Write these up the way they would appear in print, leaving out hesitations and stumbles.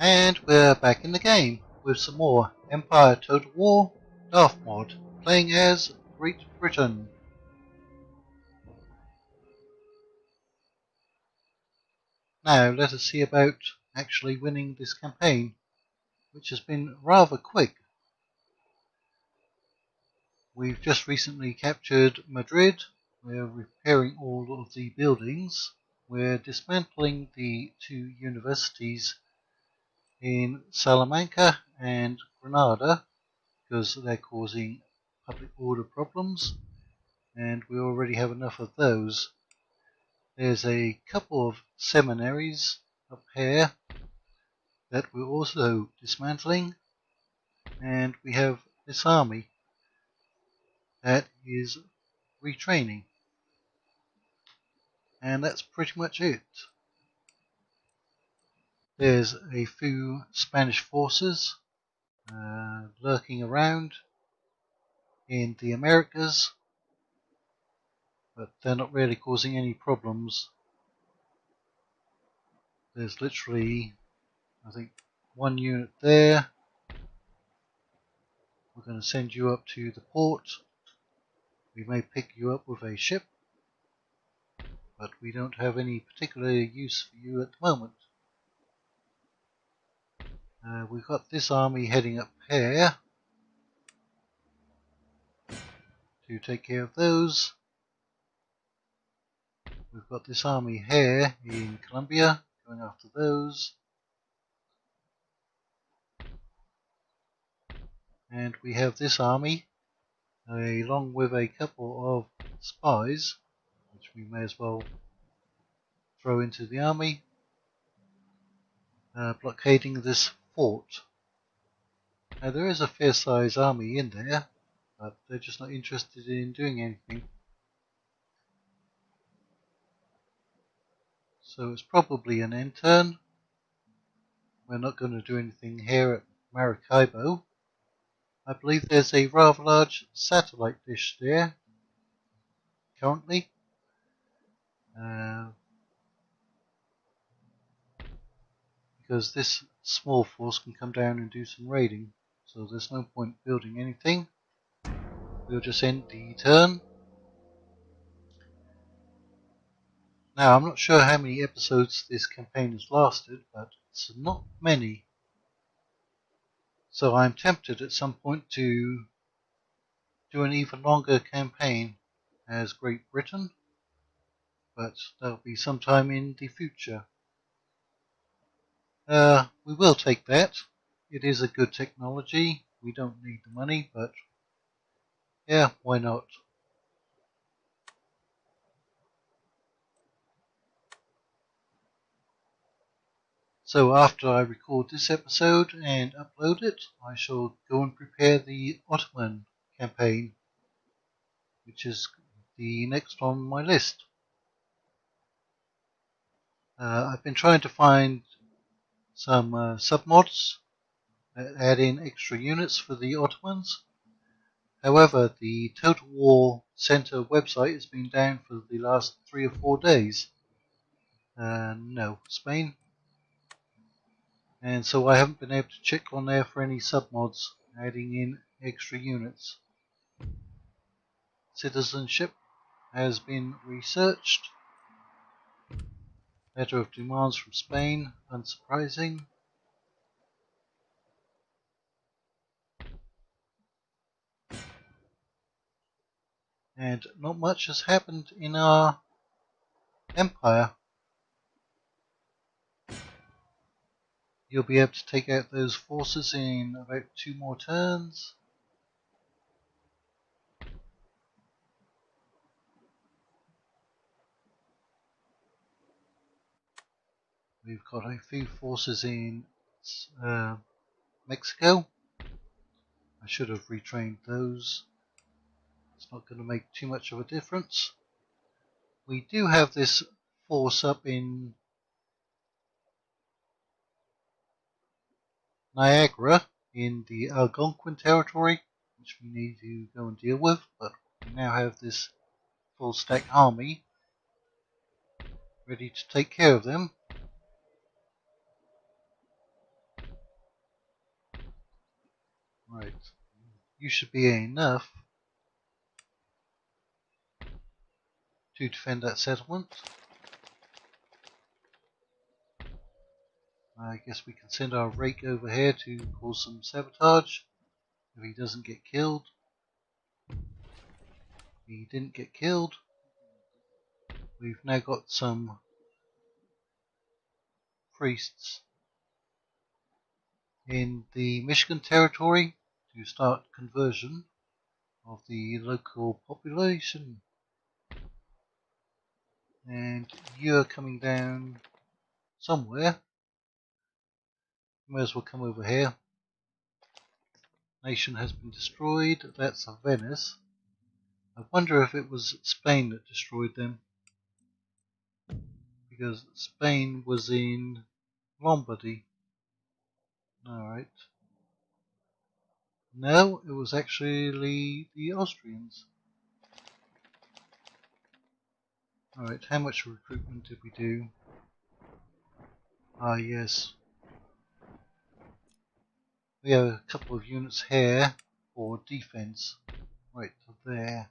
And we're back in the game with some more Empire Total War Darthmod, playing as Great Britain. Now let us see about actually winning this campaign, which has been rather quick. We've just recently captured Madrid, we're repairing all of the buildings, we're dismantling the two universities in Salamanca and Granada because they're causing public order problems, and we already have enough of those. There's a couple of seminaries up here that we're also dismantling, and we have this army that is retraining, and that's pretty much it. There's a few Spanish forces lurking around in the Americas, but they're not really causing any problems. There's literally, I think, one unit there. We're going to send you up to the port. We may pick you up with a ship, but we don't have any particular use for you at the moment. We've got this army heading up here to take care of those. We've got this army here in Colombia going after those. And we have this army along with a couple of spies, which we may as well throw into the army, blockading this fort. Now there is a fair sized army in there, but they're just not interested in doing anything. So it's probably an end turn. We're not going to do anything here at Maracaibo. I believe there's a rather large satellite dish there currently. Because this small force can come down and do some raiding, so there's no point building anything. We'll just end the turn. Now I'm not sure how many episodes this campaign has lasted, but it's not many. So I'm tempted at some point to do an even longer campaign as Great Britain, but that'll be sometime in the future. We will take that. It is a good technology. We don't need the money, but yeah, why not? So after I record this episode and upload it, I shall go and prepare the Ottoman campaign, which is the next on my list. I've been trying to find some submods that add in extra units for the Ottomans. However, the Total War Center website has been down for the last 3 or 4 days. No, Spain. And so I haven't been able to check on there for any submods adding in extra units. Citizenship has been researched. Letter of demands from Spain, unsurprising. And not much has happened in our empire. You'll be able to take out those forces in about 2 more turns. We've got a few forces in Mexico. I should have retrained those. It's not going to make too much of a difference. We do have this force up in Niagara in the Algonquin territory, which we need to go and deal with, but we now have this full stack army ready to take care of them. Right, you should be enough to defend that settlement. I guess we can send our rake over here to cause some sabotage if he doesn't get killed. He didn't get killed. We've now got some priests in the Michigan territory to start conversion of the local population. And you're coming down somewhere. You may as well come over here. Nation has been destroyed. That's Venice. I wonder if it was Spain that destroyed them, because Spain was in Lombardy. Alright. No, it was actually the Austrians. Alright, how much recruitment did we do? Ah, yes. We have a couple of units here for defense. Right there.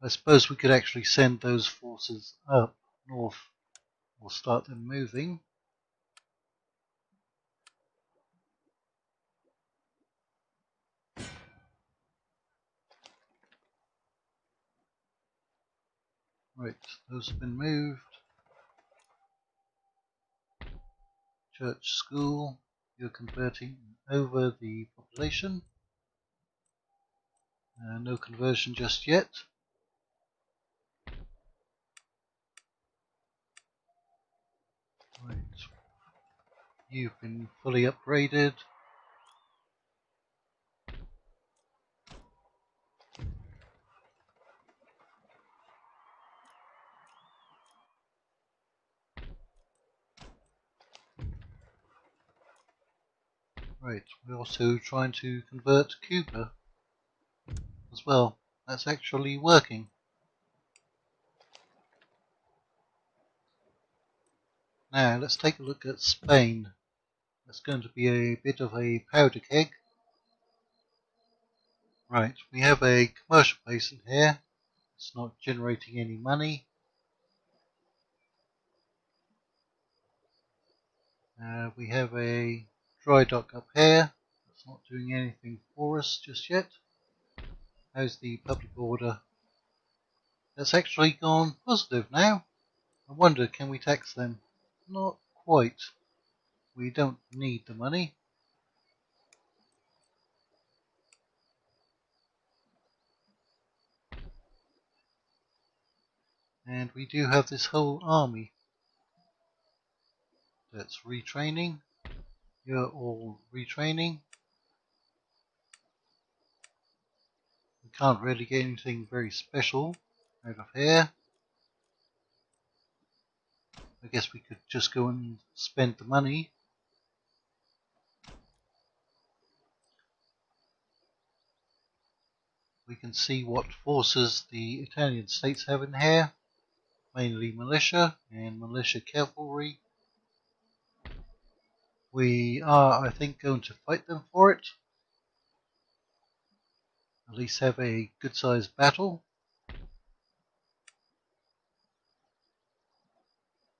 I suppose we could actually send those forces up north or start them moving. Right, those have been moved. Church, school, you're converting over the population. No conversion just yet. Right, you've been fully upgraded. Right, we're also trying to convert Cuba as well. That's actually working. Now let's take a look at Spain. That's going to be a bit of a powder keg. Right, we have a commercial basin here. It's not generating any money. We have a dry dock up here. It's not doing anything for us just yet. How's the public order? That's actually gone positive now. I wonder, can we tax them? Not quite. We don't need the money. And we do have this whole army that's retraining. You're all retraining. We can't really get anything very special out of here. I guess we could just go and spend the money. We can see what forces the Italian states have in here. Mainly militia and militia cavalry. We are, I think, going to fight them for it. At least have a good sized battle.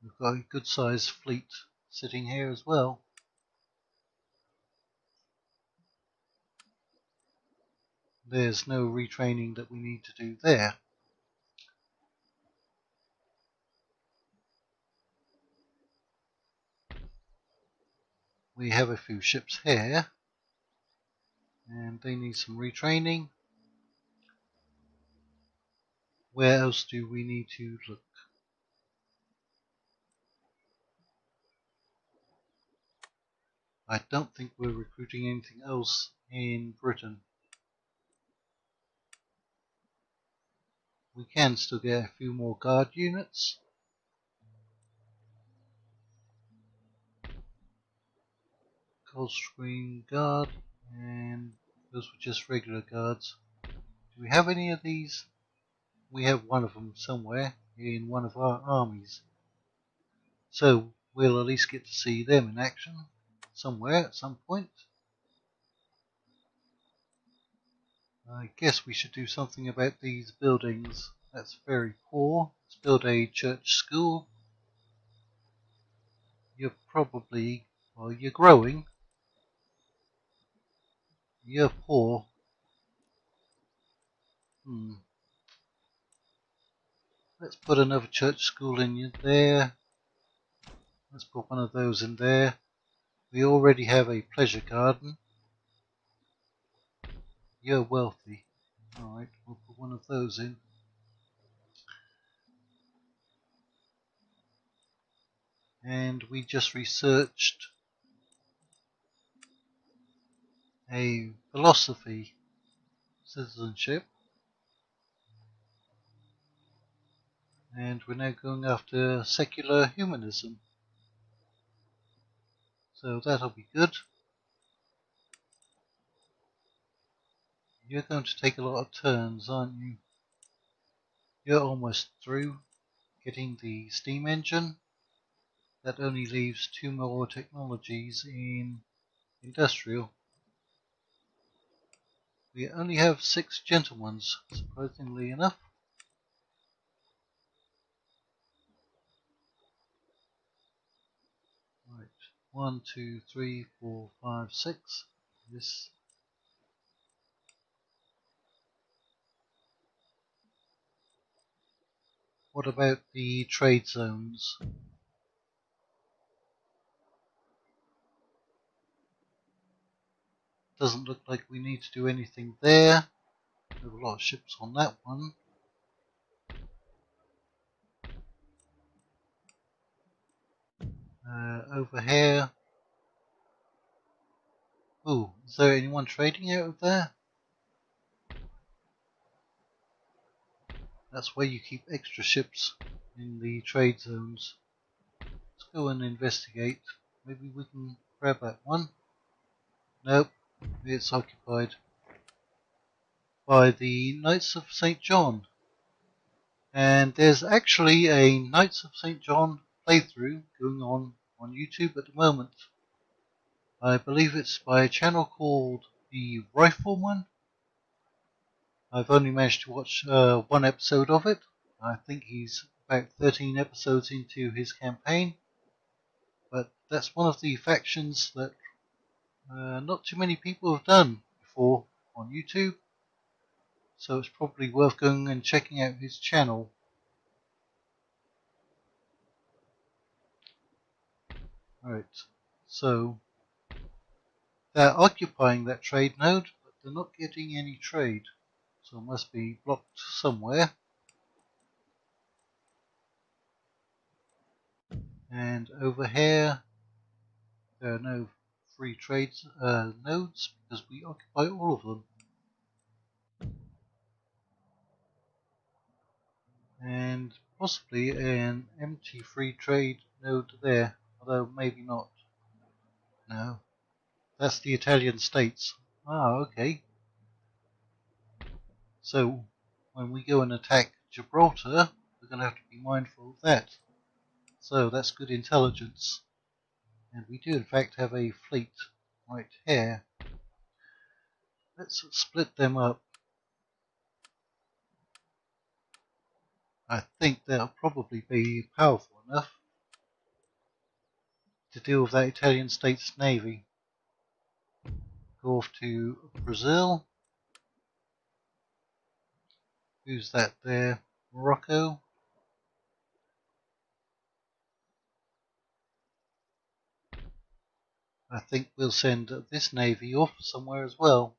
We've got a good sized fleet sitting here as well. There's no retraining that we need to do there. We have a few ships here, and they need some retraining. Where else do we need to look? I don't think we're recruiting anything else in Britain. We can still get a few more guard units. Coldstream Guard, and those were just regular guards. Do we have any of these? We have one of them somewhere in one of our armies. So we'll at least get to see them in action somewhere at some point. I guess we should do something about these buildings. That's very poor. Let's build a church school. You're probably, well, you're growing. You're poor. Let's put another church school in there. Let's put one of those in there. We already have a pleasure garden. You're wealthy. Alright, we'll put one of those in. And we just researched a philosophy citizenship. And we're now going after secular humanism. So that'll be good. You're going to take a lot of turns, aren't you? You're almost through getting the steam engine. That only leaves 2 more technologies in industrial. We only have 6 gentlemen, surprisingly enough. Right, 1, 2, 3, 4, 5, 6. This. What about the trade zones? Doesn't look like we need to do anything there. We have a lot of ships on that one. Over here. Oh, is there anyone trading out of there? That's where you keep extra ships in the trade zones. Let's go and investigate. Maybe we can grab that one. Nope, it's occupied by the Knights of St. John. And there's actually a Knights of St. John playthrough going on YouTube at the moment. I believe it's by a channel called The Rifleman. I've only managed to watch one episode of it. I think he's about 13 episodes into his campaign. But that's one of the factions that not too many people have done before on YouTube. So it's probably worth going and checking out his channel. Alright, so they're occupying that trade node, but they're not getting any trade. So it must be blocked somewhere. And over here, there are no free trade nodes because we occupy all of them. And possibly an empty free trade node there, although maybe not. No, that's the Italian states. Ah, okay. So when we go and attack Gibraltar, we're going to have to be mindful of that. So that's good intelligence. And we do in fact have a fleet right here. Let's split them up. I think they'll probably be powerful enough to deal with that Italian state's navy. Go off to Brazil. Who's that there? Morocco. I think we'll send this navy off somewhere as well.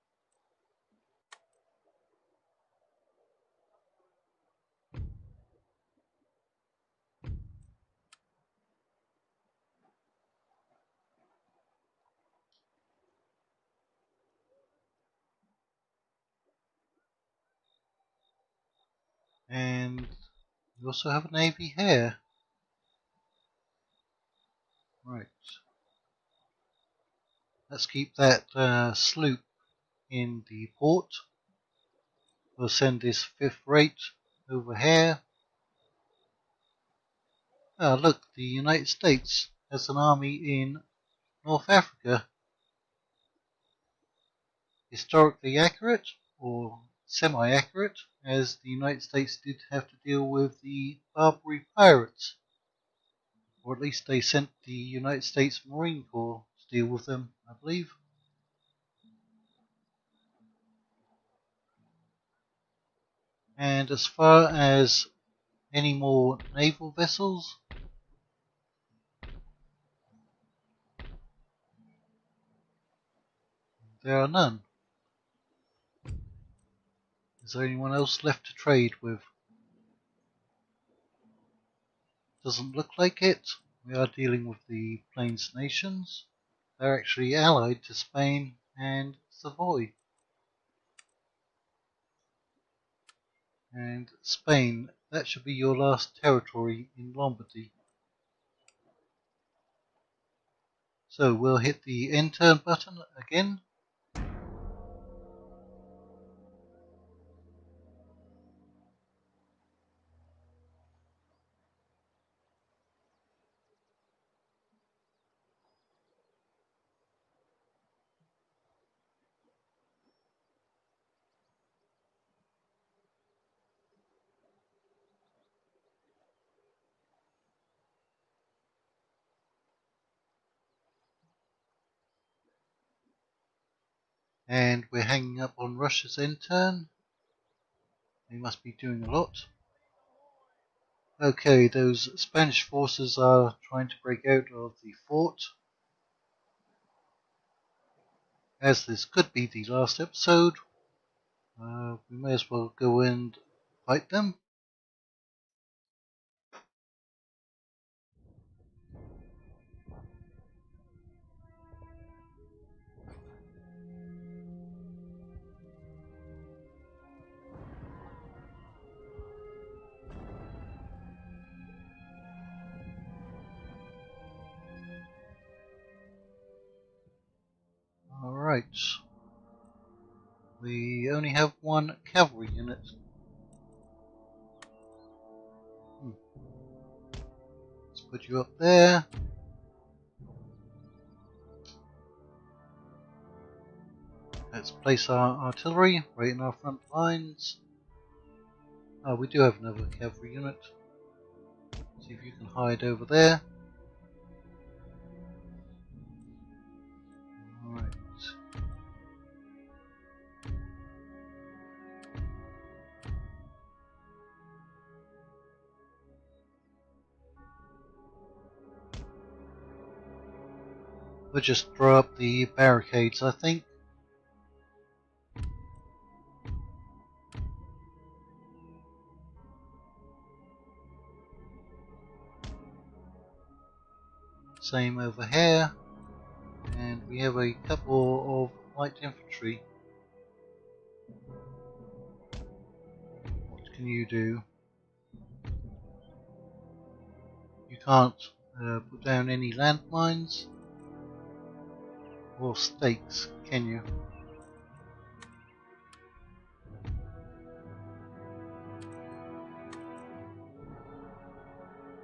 And we also have a navy here. Right. Let's keep that sloop in the port. We'll send this 5th rate over here. Ah, look, the United States has an army in North Africa. Historically accurate? or semi-accurate, as the United States did have to deal with the Barbary pirates, or at least they sent the United States Marine Corps to deal with them, I believe. And as far as any more naval vessels, there are none. Is there anyone else left to trade with? Doesn't look like it. We are dealing with the Plains nations. They're actually allied to Spain and Savoy. And Spain, that should be your last territory in Lombardy. So we'll hit the end turn button again. And we're hanging up on Russia's end turn. They must be doing a lot. Okay, those Spanish forces are trying to break out of the fort. As this could be the last episode, we may as well go and fight them. Alright. We only have one cavalry unit. Let's put you up there. Let's place our artillery right in our front lines. Oh, we do have another cavalry unit. See if you can hide over there. Alright. We'll just throw up the barricades, I think. Same over here. And we have a couple of light infantry. What can you do? You can't put down any landmines or stakes, can you?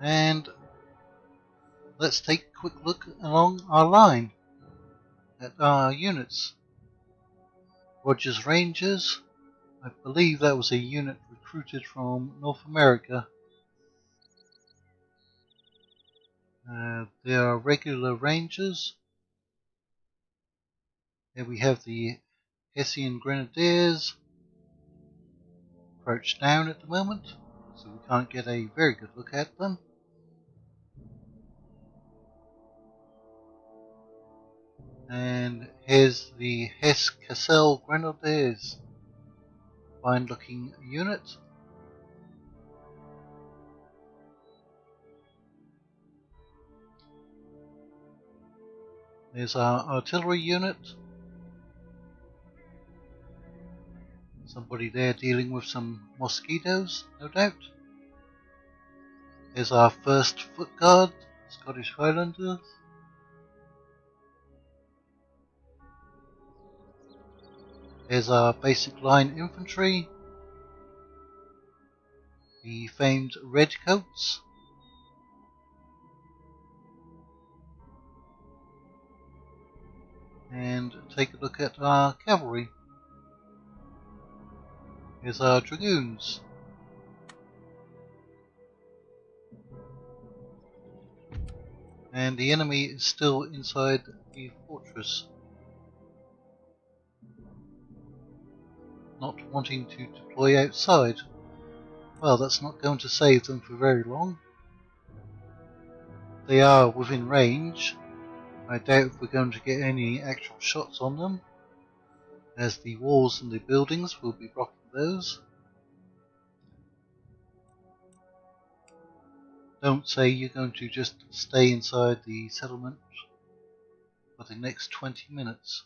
And let's take a quick look along our line at our units. Rogers Rangers, I believe that was a unit recruited from North America. There are regular Rangers. Here we have the Hessian Grenadiers, crouched down at the moment, so we can't get a very good look at them. And here's the Hesse Cassel Grenadiers, fine looking unit. There's our artillery unit. Somebody there dealing with some mosquitoes, no doubt. Here's our 1st Foot Guard, Scottish Highlanders. Here's our basic line infantry, the famed Redcoats. And take a look at our cavalry. Here's our dragoons. And the enemy is still inside the fortress, not wanting to deploy outside. Well, that's not going to save them for very long. They are within range. I doubt if we're going to get any actual shots on them, as the walls and the buildings will be blocking those. Don't say you're going to just stay inside the settlement for the next 20 minutes.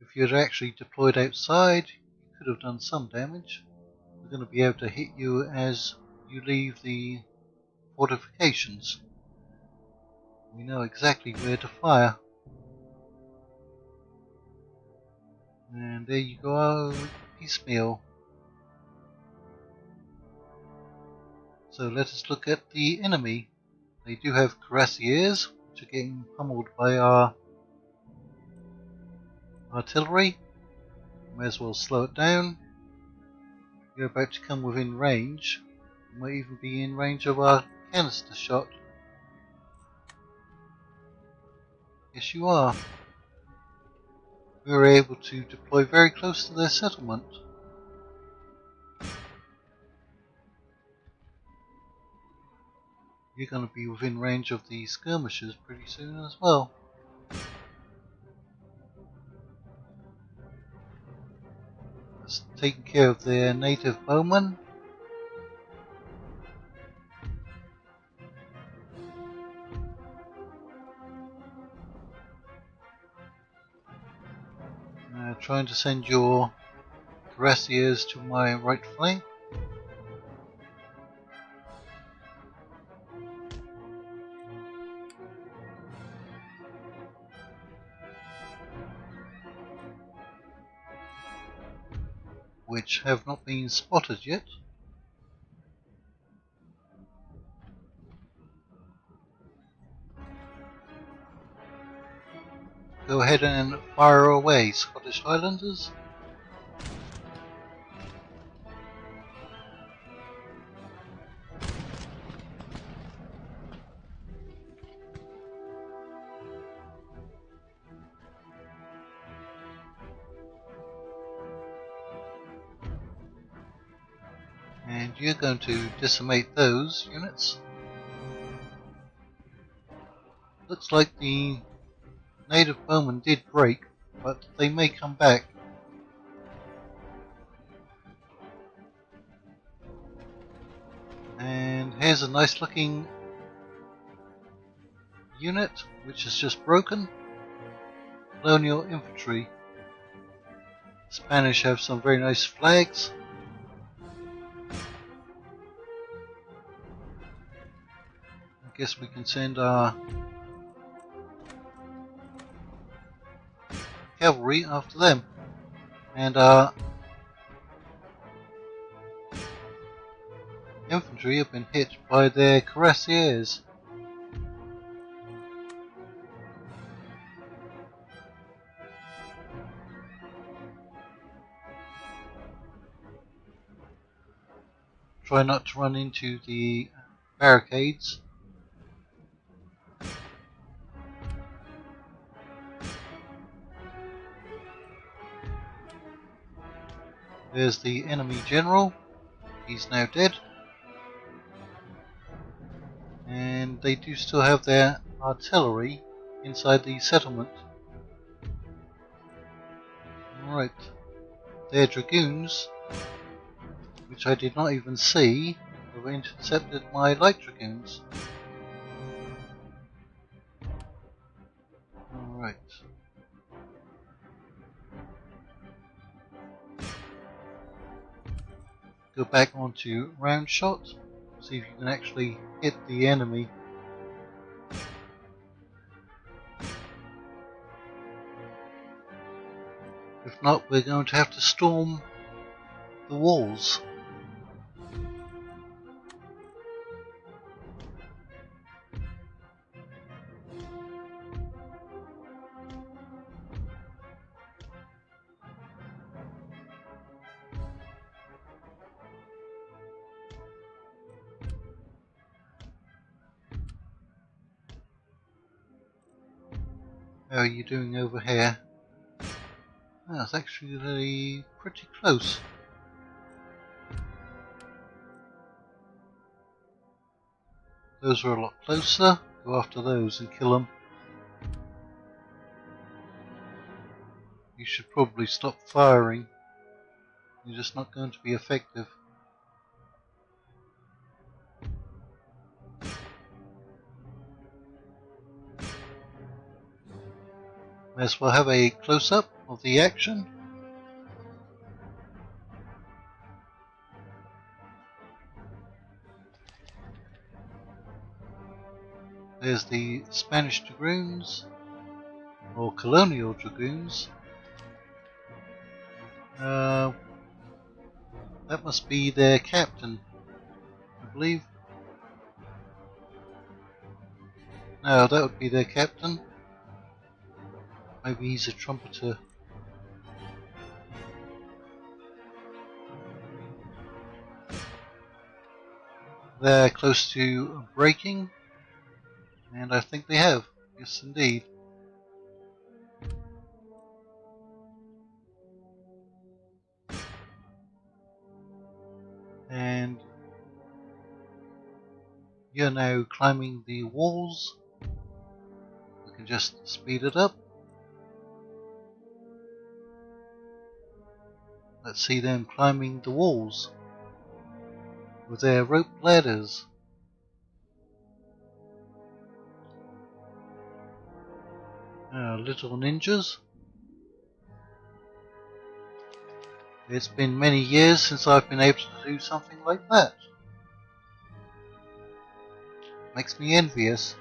If you had actually deployed outside, you could have done some damage. We're going to be able to hit you as you leave the fortifications. We know exactly where to fire. And there you go, piecemeal. So let us look at the enemy. They do have cuirassiers, which are getting pummeled by our artillery. May as well slow it down. You're about to come within range. You might even be in range of our canister shot. Yes, you are. We were able to deploy very close to their settlement. You're going to be within range of the skirmishers pretty soon as well. That's taking care of their native bowmen. Trying to send your cuirassiers to my right flank. Which have not been spotted yet. Go ahead and fire away, Scottish Highlanders. And you're going to decimate those units. Looks like the native bowmen did break, but they may come back. And here's a nice looking unit which has just broken. Colonial infantry. Spanish have some very nice flags. I guess we can send our cavalry after them. And our infantry have been hit by their cuirassiers. Try not to run into the barricades. There's the enemy general. He's now dead. And they do still have their artillery inside the settlement. Alright. Their dragoons, which I did not even see, have intercepted my light dragoons. Alright. Go back onto round shot. See if you can actually hit the enemy. If not, we're going to have to storm the walls. How are you doing over here? Oh, it's actually pretty close. Those are a lot closer. Go after those and kill them. You should probably stop firing. You're just not going to be effective. May as well have a close-up of the action. There's the Spanish Dragoons, or Colonial Dragoons. That must be their captain, I believe. No, that would be their captain. Maybe he's a trumpeter. They're close to breaking, and I think they have. Yes, indeed. And you're now climbing the walls. We can just speed it up. Let's see them climbing the walls with their rope ladders. Little ninjas. It's been many years since I've been able to do something like that. Makes me envious.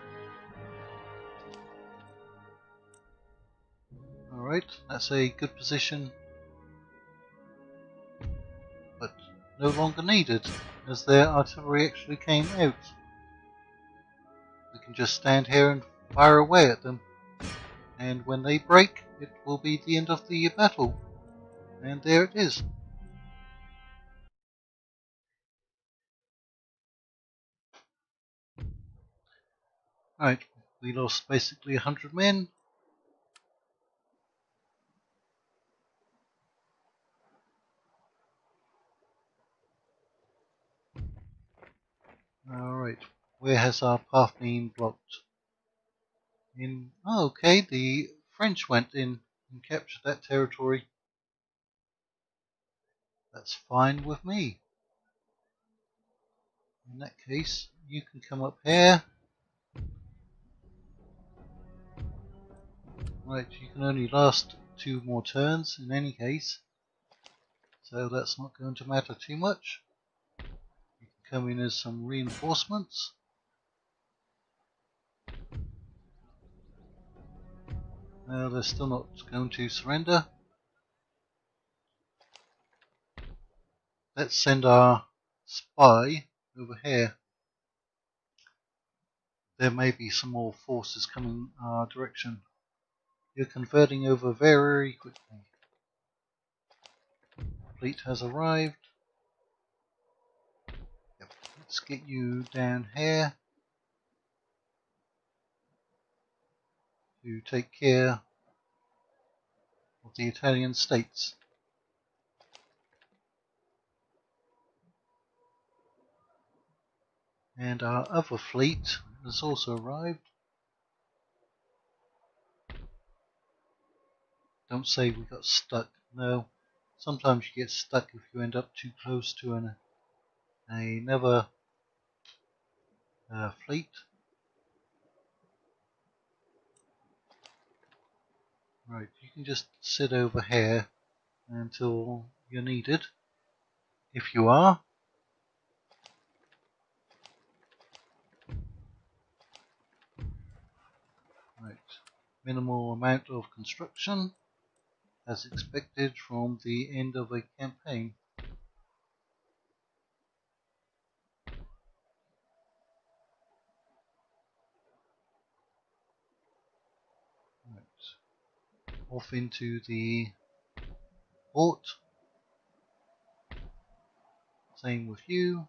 Alright, that's a good position, but no longer needed, as their artillery actually came out. We can just stand here and fire away at them, and when they break, it will be the end of the battle. And there it is. Right, we lost basically 100 men. Alright, where has our path been blocked? Oh, okay, the French went in and captured that territory. That's fine with me. In that case, you can come up here. Right, you can only last 2 more turns in any case, so that's not going to matter too much. You can come in as some reinforcements. They're still not going to surrender. Let's send our spy over here. There may be some more forces coming our direction. You're converting over very quickly. Fleet has arrived. Yep. Let's get you down here to take care of the Italian states. And our other fleet has also arrived. Don't say we got stuck. No. Sometimes you get stuck if you end up too close to another fleet. Right, you can just sit over here until you're needed. If you are. Right. Minimal amount of construction, as expected from the end of a campaign. Right. Off into the port. Same with you.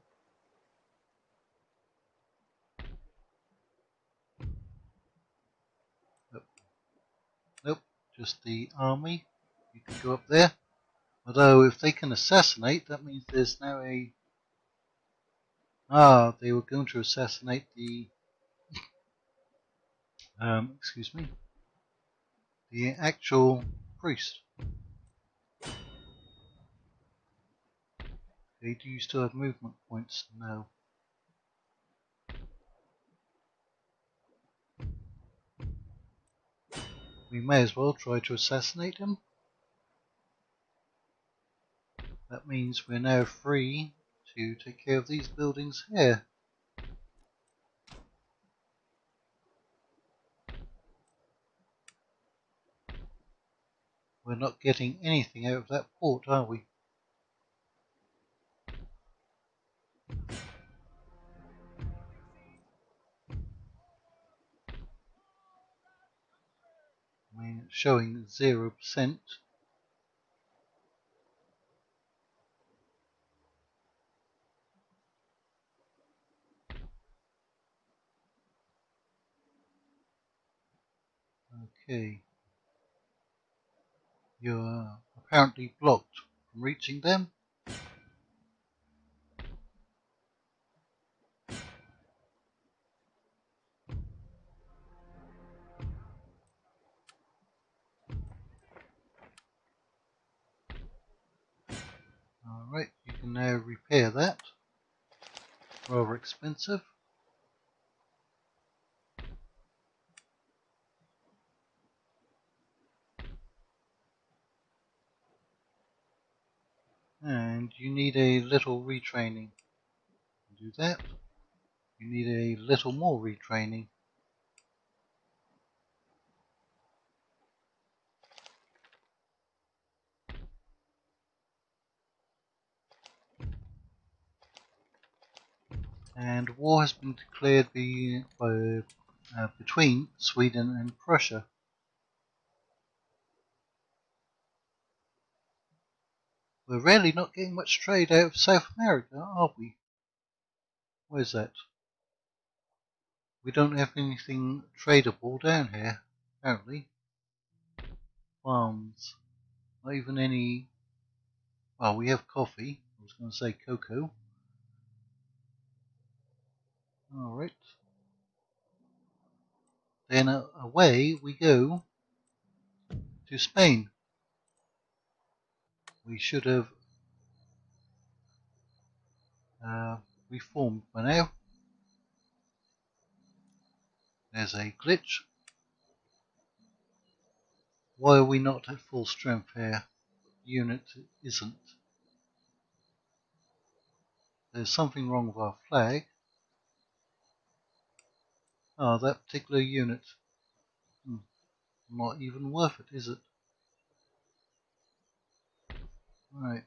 just the army. You can go up there. Although if they can assassinate, that means there's now a... they were going to assassinate the... excuse me. The actual priest. Okay, do you still have movement points? No. We may as well try to assassinate him. That means we're now free to take care of these buildings here. We're not getting anything out of that port, are we? I mean, it's showing 0%. Okay. You're apparently blocked from reaching them. Alright, you can now repair that. Rather expensive. And you need a little retraining. Do that. You need a little more retraining. And war has been declared between Sweden and Prussia. We're really not getting much trade out of South America, are we? Where's that? We don't have anything tradable down here, apparently. Farms. Not even any... Well, we have coffee. I was going to say cocoa. Alright. Then away we go to Spain. We should have reformed by now. There's a glitch. Why are we not at full strength here? Unit isn't. There's something wrong with our flag. Oh, that particular unit. Not even worth it, is it? Right.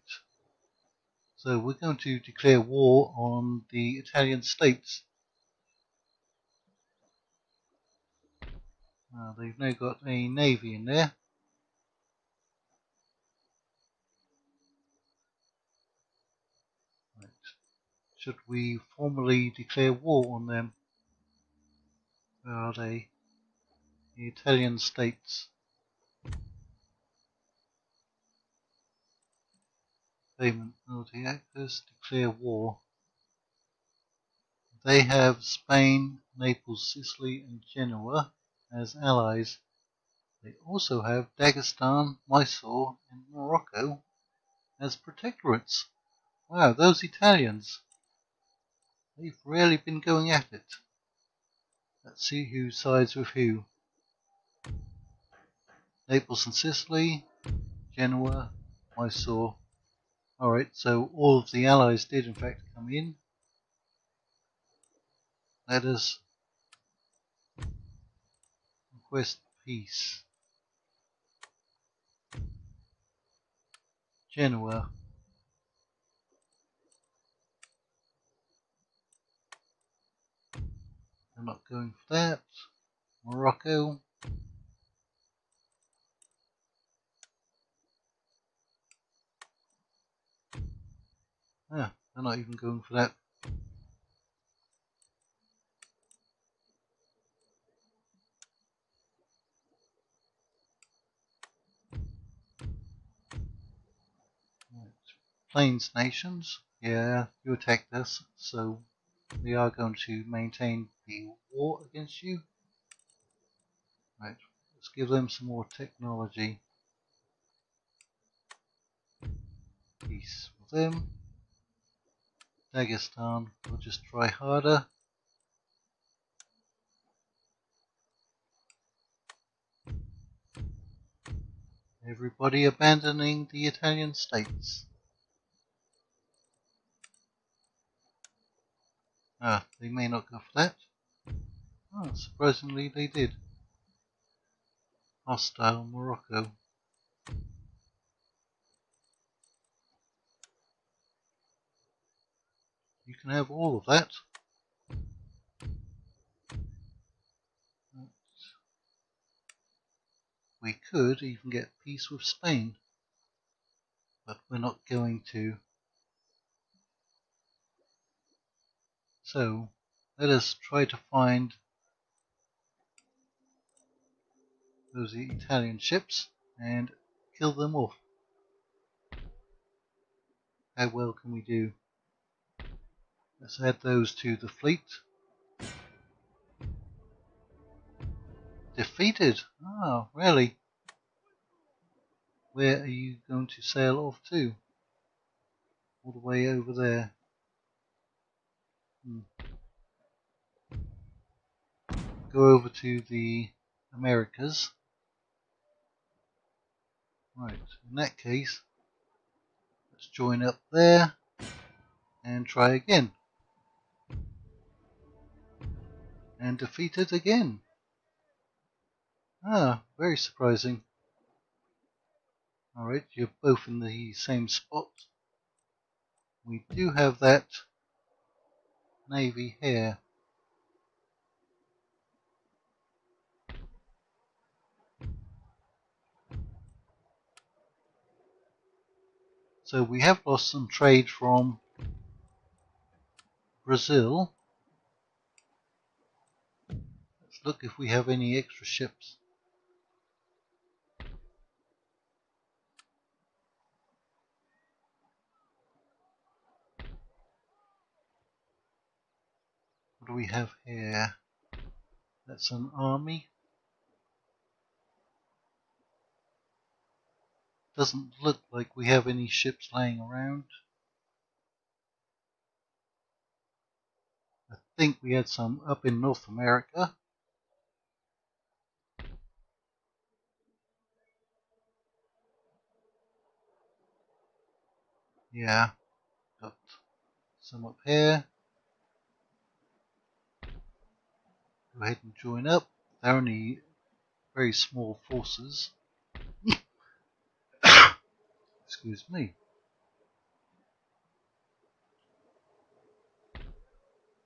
So we're going to declare war on the Italian states. They've now got a navy in there. Right. Should we formally declare war on them? Where are they? The Italian states. Payment military actors declare war. They have Spain, Naples, Sicily and Genoa as allies. They also have Dagestan, Mysore and Morocco as protectorates. Wow, those Italians. They've really been going at it. Let's see who sides with who. Naples and Sicily, Genoa, Mysore. Alright, so all of the allies did in fact come in. Let us request peace. Genoa. I'm not going for that. Morocco. Ah, they're not even going for that. Plains nations, yeah, you attacked us, so we are going to maintain the war against you. Right, let's give them some more technology. Peace with them. Dagestan, we'll just try harder. Everybody abandoning the Italian states. Ah, they may not go for that. Oh, surprisingly they did. Hostile Morocco. You can have all of that. We could even get peace with Spain, but we're not going to. So let us try to find those Italian ships and kill them off. How well can we do? Let's add those to the fleet. Defeated? Oh, really? Where are you going to sail off to? All the way over there. Go over to the Americas. Right, in that case, let's join up there and try again. And defeat it again. Ah, very surprising. Alright, you're both in the same spot. We do have that navy here. So we have lost some trade from Brazil. Let's look if we have any extra ships. What do we have here? That's an army. Doesn't look like we have any ships laying around. I think we had some up in North America. Yeah, got some up here. Go ahead and join up. They're only very small forces. Excuse me.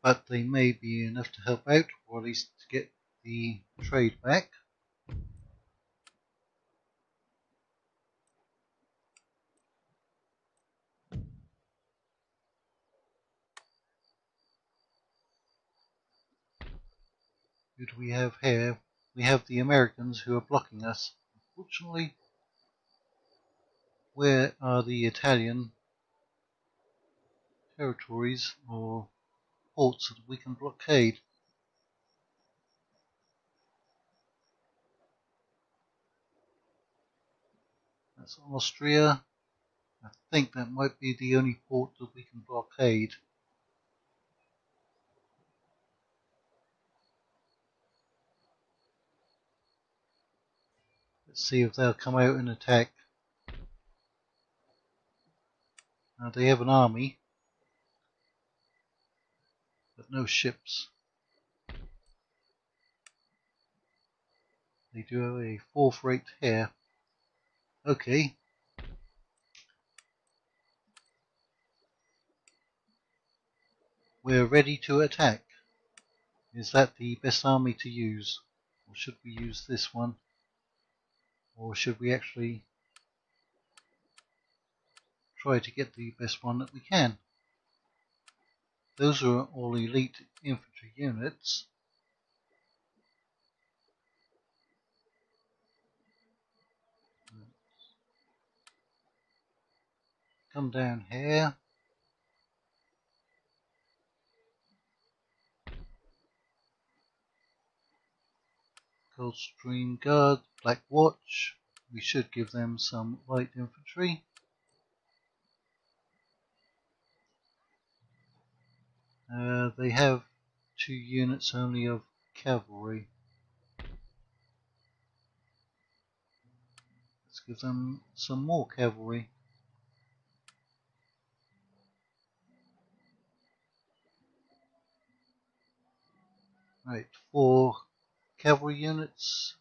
But they may be enough to help out, or at least to get the trade back. Who do we have here? We have the Americans who are blocking us. Unfortunately, where are the Italian territories or ports that we can blockade? That's Austria. I think that might be the only port that we can blockade. Let's see if they'll come out and attack. They have an army, but no ships. They do have a fourth rate here. Okay. We're ready to attack. Is that the best army to use? Or should we use this one? Or should we actually try to get the best one that we can? Those are all elite infantry units. come down here. Coldstream Guard, Black Watch. We should give them some light infantry. They have 2 units only of cavalry. Let's give them some more cavalry. Right, 4 cavalry units.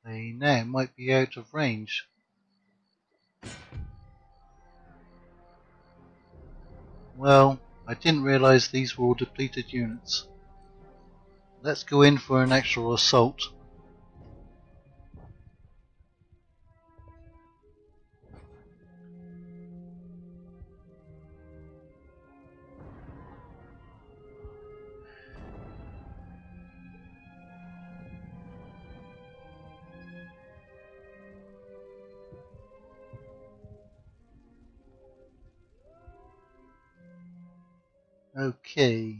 They now might be out of range. Well, I didn't realize these were all depleted units. Let's go in for an actual assault. Okay.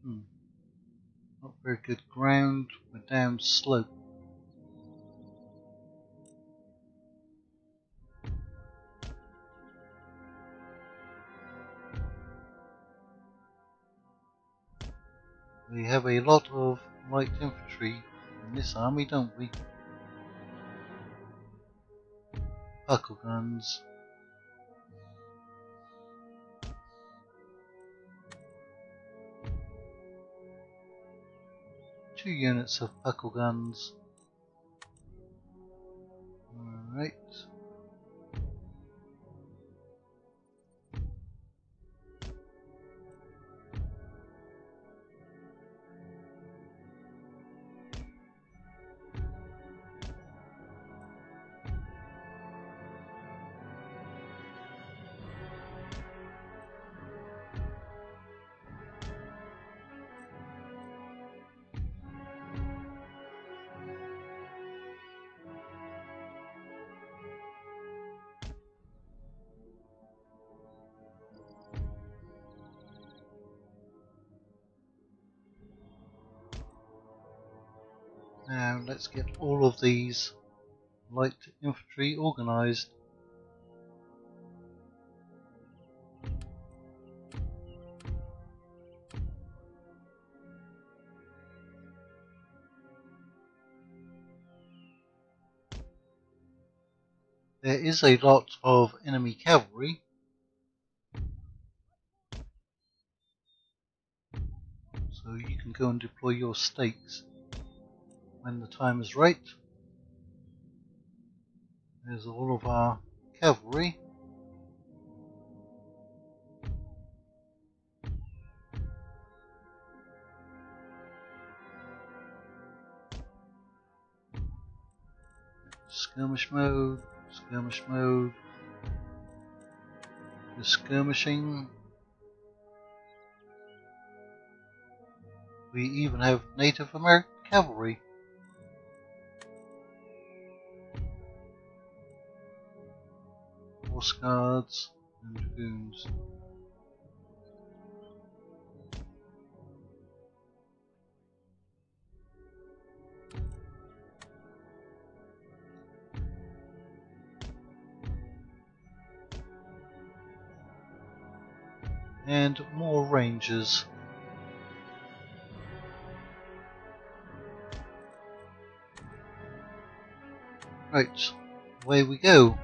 Not very good ground. We're down slope. We have a lot of light infantry in this army, don't we? Buckle guns. 2 units of buckle guns. Alright. Now let's get all of these light infantry organized. There is a lot of enemy cavalry, so you can go and deploy your stakes when the time is right. There's all of our cavalry. Skirmish mode, skirmish mode. The skirmishing. We even have Native American cavalry. Horse guards and dragoons. And more rangers. Right, away we go.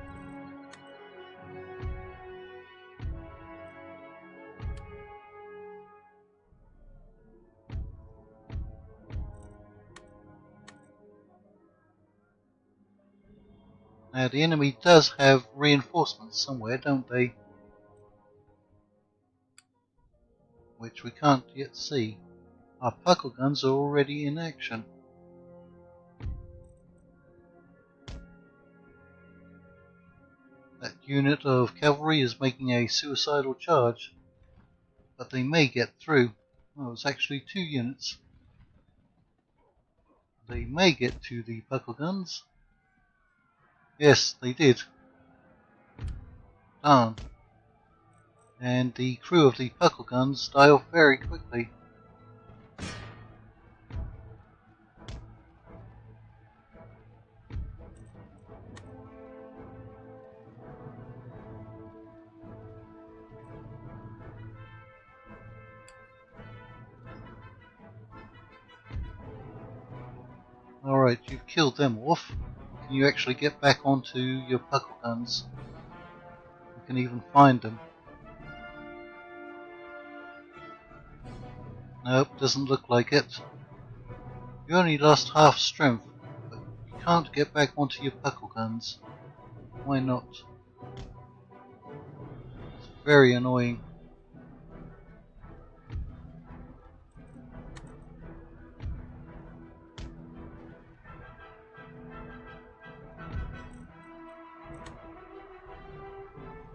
Now the enemy does have reinforcements somewhere, don't they? Which we can't yet see. Our buckle guns are already in action. That unit of cavalry is making a suicidal charge, but they may get through. Oh, it's actually 2 units. They may get to the buckle guns. Yes, they did. Darn. And the crew of the buckle guns die off very quickly. Alright, you've killed them off. Can you actually get back onto your buckle guns? You can even find them. Nope, doesn't look like it. You only lost half strength, but you can't get back onto your buckle guns. Why not? It's very annoying.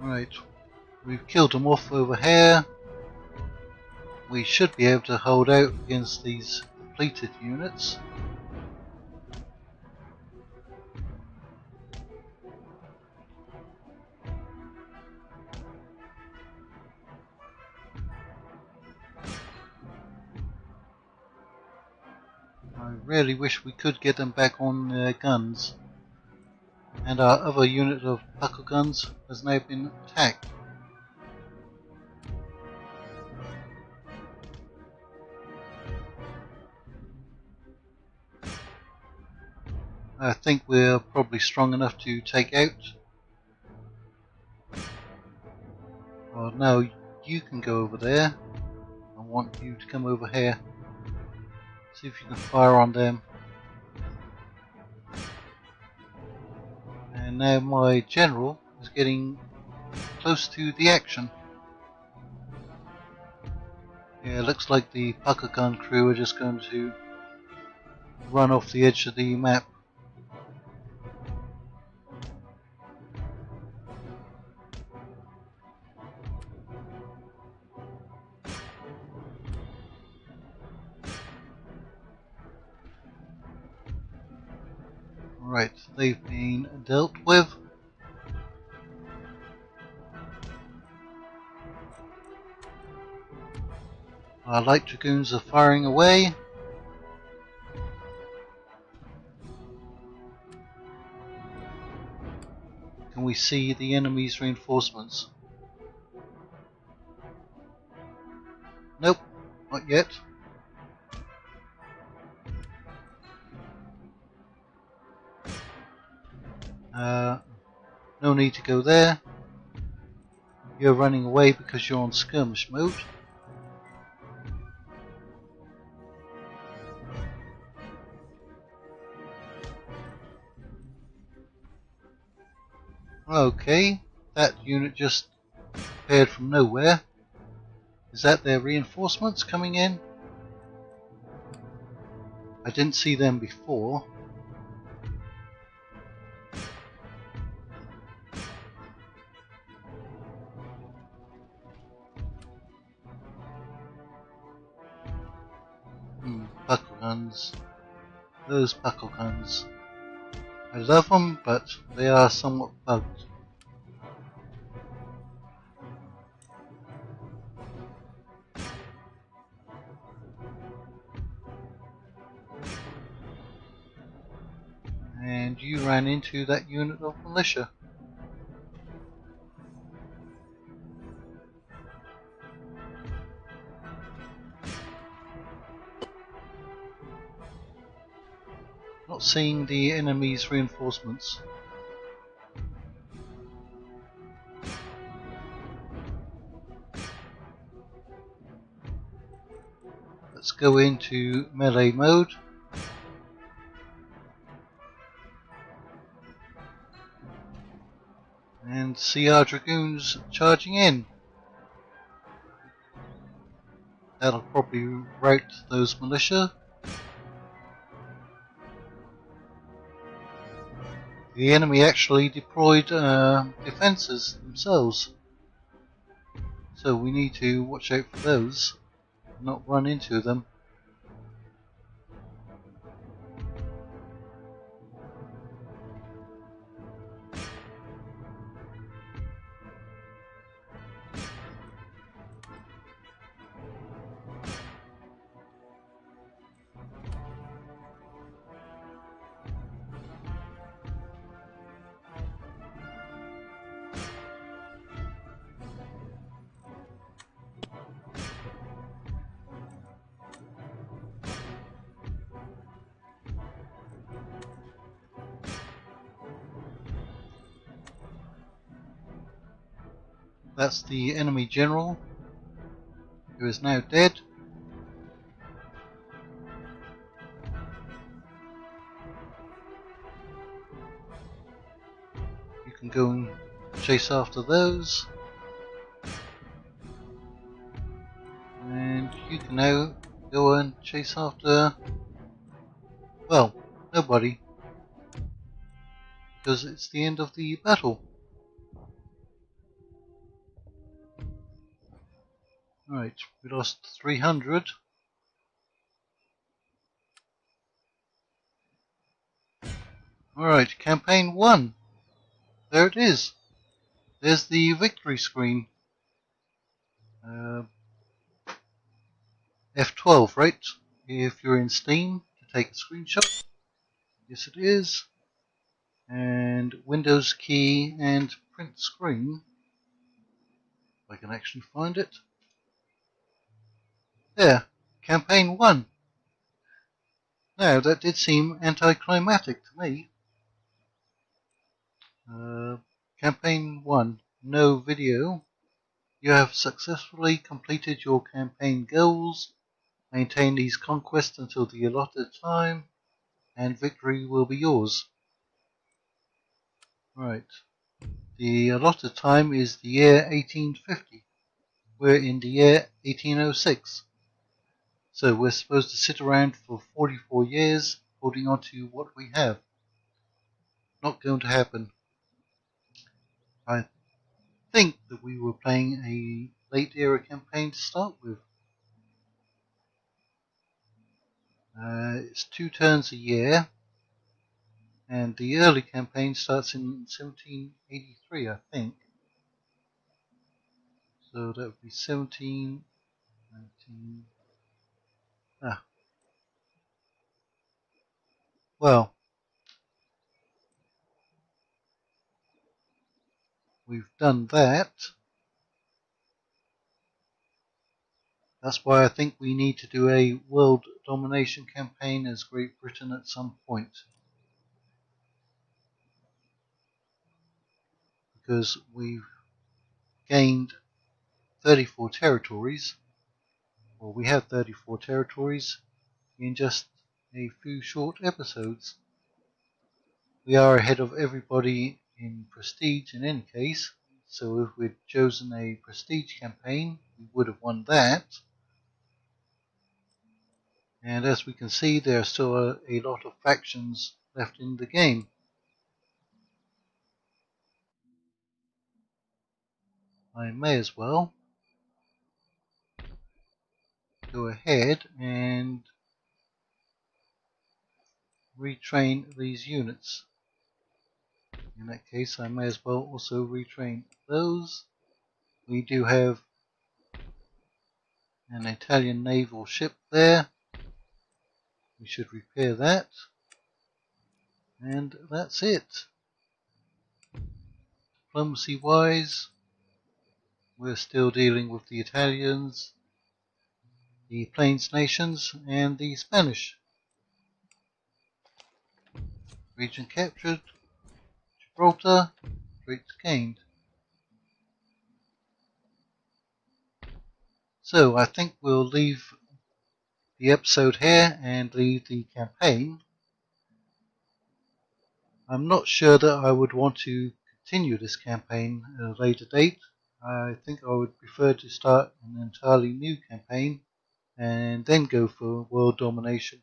Right, we've killed them off over here. We should be able to hold out against these depleted units. I really wish we could get them back on their guns. And our other unit of buckle guns has now been attacked. I think we're probably strong enough to take out. Oh no, you can go over there. I want you to come over here. See if you can fire on them. And now my general is getting close to the action. Yeah, it looks like the buckle gun crew are just going to run off the edge of the map. Right, they've been dealt with. Our light dragoons are firing away. Can we see the enemy's reinforcements? Nope, not yet. No need to go there. You're running away because you're on skirmish mode. Okay, that unit just appeared from nowhere. Is that their reinforcements coming in? I didn't see them before. Buckle guns. Those buckle guns. I love them, but they are somewhat bugged. And you ran into that unit of militia. Not seeing the enemy's reinforcements. Let's go into melee mode. And see our dragoons charging in. That'll probably rout those militia. The enemy actually deployed defences themselves, so we need to watch out for those, not run into them. That's the enemy general, who is now dead. You can go and chase after those. And you can now go and chase after, well, nobody, because it's the end of the battle. Right, we lost 300. Alright, campaign 1. There it is. There's the victory screen. F12, right? If you're in Steam, to take a screenshot. Yes, it is. And Windows key and print screen. If I can actually find it. There, campaign 1. Now, that did seem anticlimactic to me. Campaign 1, no video. You have successfully completed your campaign goals. Maintain these conquests until the allotted time, and victory will be yours. Right. The allotted time is the year 1850. We're in the year 1806. So we're supposed to sit around for 44 years holding on to what we have. Not going to happen. I think that we were playing a late era campaign to start with. It's 2 turns a year, and the early campaign starts in 1783, I think. So that would be 17, 19. Well, we've done that. That's why I think we need to do a world domination campaign as Great Britain at some point. Because we've gained 34 territories, or we have 34 territories in just a few short episodes. We are ahead of everybody in prestige in any case, so if we'd chosen a prestige campaign, we would have won that. And as we can see, there are still a lot of factions left in the game. I may as well go ahead and retrain these units. In that case, I may as well also retrain those. We do have an Italian naval ship there. We should repair that. And that's it. Diplomacy wise, we're still dealing with the Italians, the Plains nations, and the Spanish. Region captured, Gibraltar, Straits gained. So I think we'll leave the episode here and leave the campaign. I'm not sure that I would want to continue this campaign at a later date. I think I would prefer to start an entirely new campaign and then go for world domination.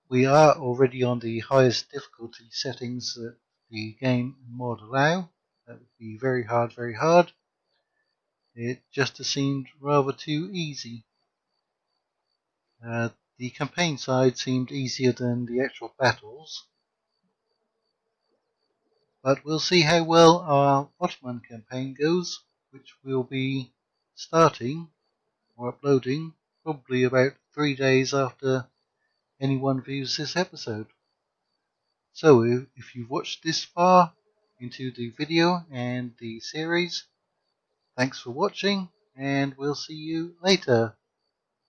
We are already on the highest difficulty settings that the game mod allow. That would be very hard, very hard. It just seemed rather too easy. The campaign side seemed easier than the actual battles. But we'll see how well our Ottoman campaign goes, which we'll be starting or uploading probably about 3 days after anyone views this episode. So if you've watched this far into the video and the series, thanks for watching, and we'll see you later.